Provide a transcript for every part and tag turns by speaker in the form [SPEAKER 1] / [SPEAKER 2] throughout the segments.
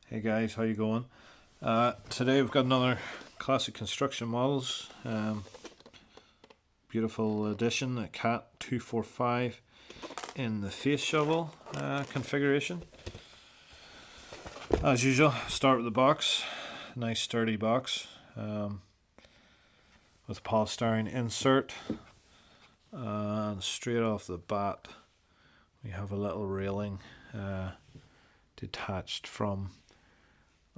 [SPEAKER 1] Hey guys, how you going? Today we've got another classic construction models. Beautiful addition, a Cat 245 in the face shovel configuration. As usual, start with the box. Nice sturdy box with polystyrene insert, and straight off the bat we have a little railing detached from,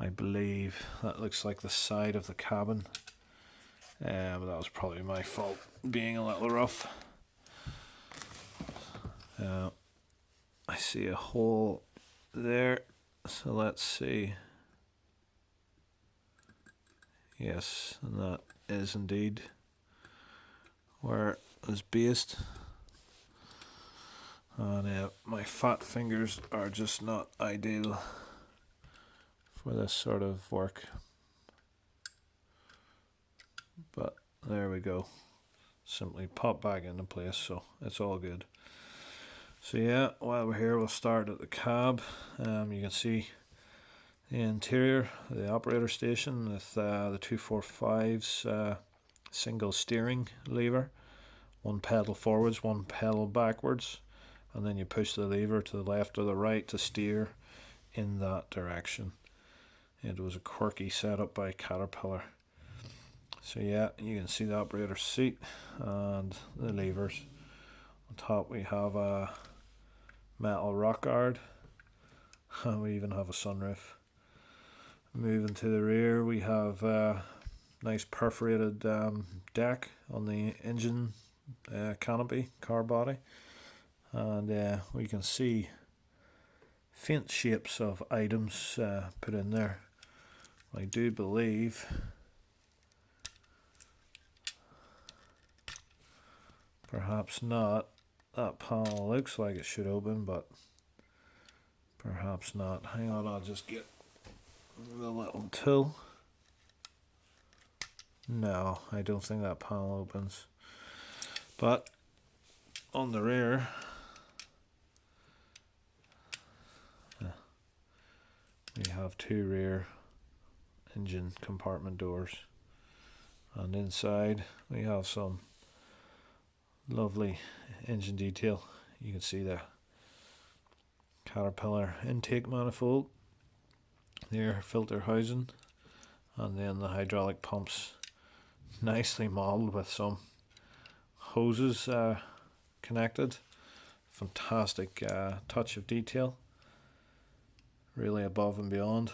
[SPEAKER 1] I believe that looks like the side of the cabin. But that was probably my fault, being a little rough. I see a hole there, so let's see. Yes, and that is indeed where it was based. And my fat fingers are just not ideal for this sort of work. But there we go. Simply pop back into place, so it's all good. So yeah, while we're here, we'll start at the cab. You can see the interior, the operator station with the 245's single steering lever, one pedal forwards, one pedal backwards, and then you push the lever to the left or the right to steer in that direction. It was a quirky setup by Caterpillar. So yeah, you can see the operator seat and the levers. On top we have a metal rock guard, and we even have a sunroof. Moving to the rear, we have a nice perforated deck on the engine canopy, car body, and we can see faint shapes of items put in there. I do believe perhaps not. That panel looks like it should open, but perhaps not. Hang on, I'll just get the little tool. No, I don't think that panel opens. But on the rear, we have two rear engine compartment doors, and inside we have some lovely engine detail. You can see the Caterpillar intake manifold, the air filter housing, and then the hydraulic pumps, nicely modelled with some hoses connected. Fantastic touch of detail, really above and beyond.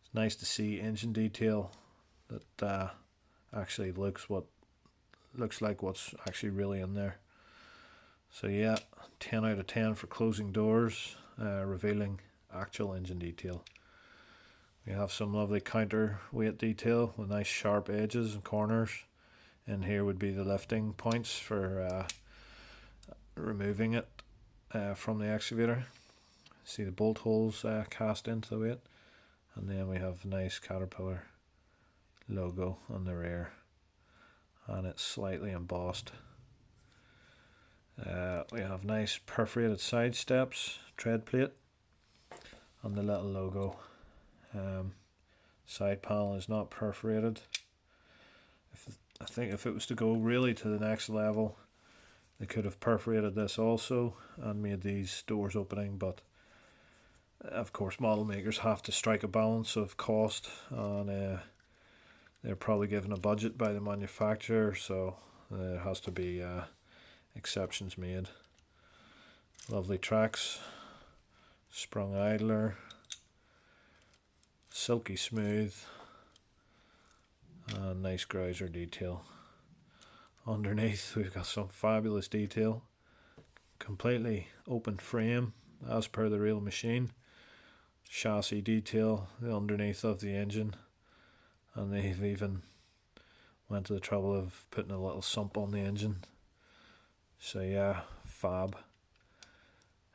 [SPEAKER 1] It's nice to see engine detail that actually looks like what's actually really in there. So yeah, 10 out of 10 for closing doors, revealing actual engine detail. We have some lovely counterweight detail with nice sharp edges and corners. And here would be the lifting points for removing it from the excavator. See the bolt holes cast into the weight, and then we have a nice Caterpillar logo on the rear, and it's slightly embossed. We have nice perforated side steps, tread plate, and the little logo. Side panel is not perforated. I think if it was to go really to the next level, they could have perforated this also and made these doors opening, but of course model makers have to strike a balance of cost, and they're probably given a budget by the manufacturer, so there has to be exceptions made. Lovely tracks, sprung idler, silky smooth, and nice grouser detail. Underneath we've got some fabulous detail, completely open frame as per the real machine, chassis detail, the underneath of the engine, and they've even went to the trouble of putting a little sump on the engine. So yeah, fab.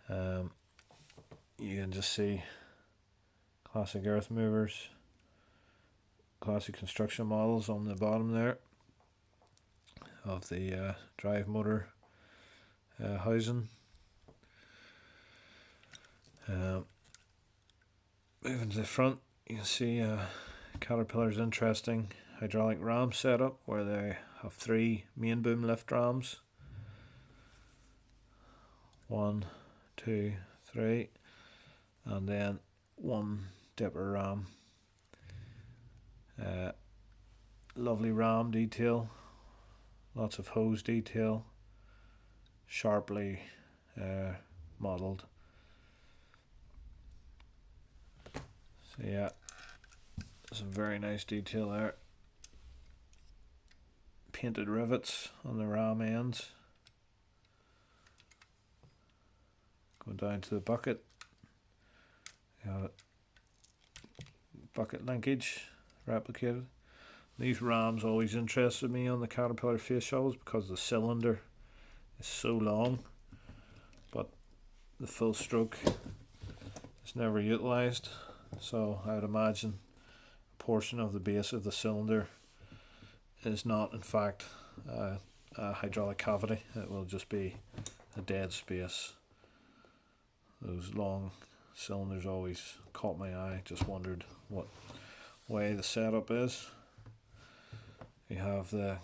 [SPEAKER 1] You can just see classic earth movers, classic construction models on the bottom there of the drive motor housing. moving to the front, you can see Caterpillar's interesting hydraulic ram setup where they have 3 main boom lift rams. 1, 2, 3, and then 1 dipper ram. Lovely ram detail, lots of hose detail, sharply modelled. So yeah, some very nice detail there. Painted rivets on the ram ends. Go down to the bucket. Bucket linkage replicated. These rams always interested me on the Caterpillar face shovels because the cylinder is so long, but the full stroke is never utilised. So I would imagine a portion of the base of the cylinder is not in fact a hydraulic cavity. It will just be a dead space. Those long cylinders always caught my eye. Just wondered what way the setup is. We have the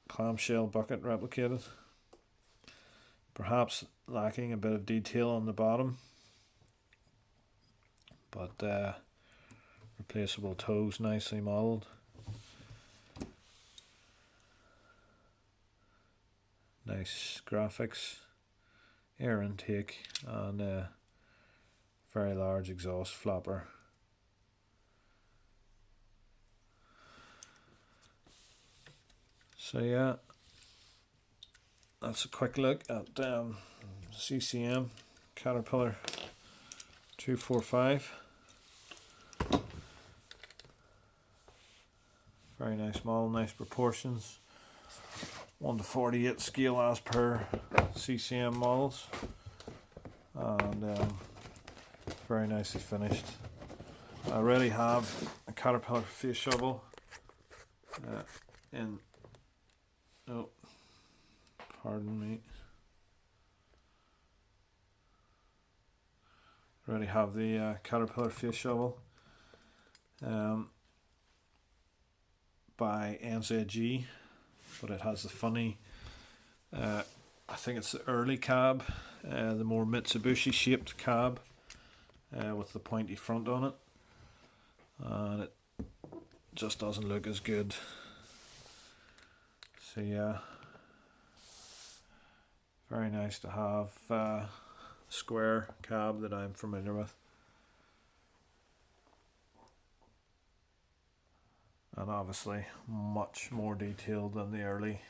[SPEAKER 1] clamshell bucket replicated, perhaps lacking a bit of detail on the bottom, but replaceable toes nicely modelled. Nice graphics, air intake, and a very large exhaust flapper. So yeah, that's a quick look at CCM Caterpillar 245. Very nice model, nice proportions. 1:48 scale as per CCM models, and very nicely finished. I already have a Caterpillar face shovel in. Oh, pardon me. Already have the Caterpillar face shovel by NZG, but it has the funny, I think it's the early cab, the more Mitsubishi shaped cab with the pointy front on it, and it just doesn't look as good. So yeah, very nice to have a square cab that I'm familiar with. And obviously much more detailed than the early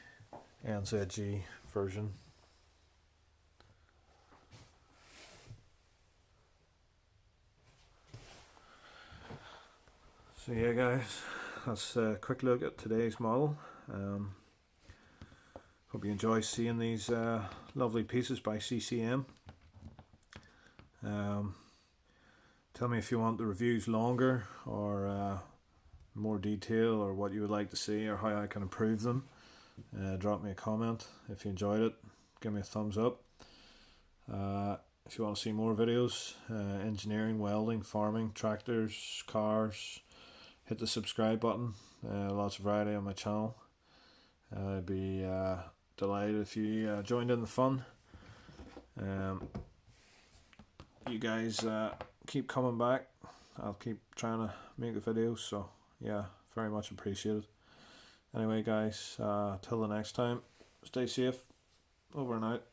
[SPEAKER 1] NZG version. So yeah guys, that's a quick look at today's model. Hope you enjoy seeing these lovely pieces by CCM. Tell me if you want the reviews longer or more detail, or what you would like to see, or how I can improve them. Drop me a comment. If you enjoyed it, give me a thumbs up. If you want to see more videos, engineering, welding, farming, tractors, cars, hit the subscribe button. Lots of variety on my channel. I'd be delighted if you joined in the fun. You guys keep coming back. I'll keep trying to make the videos, so yeah, very much appreciated. Anyway guys, till the next time, stay safe. Over and out.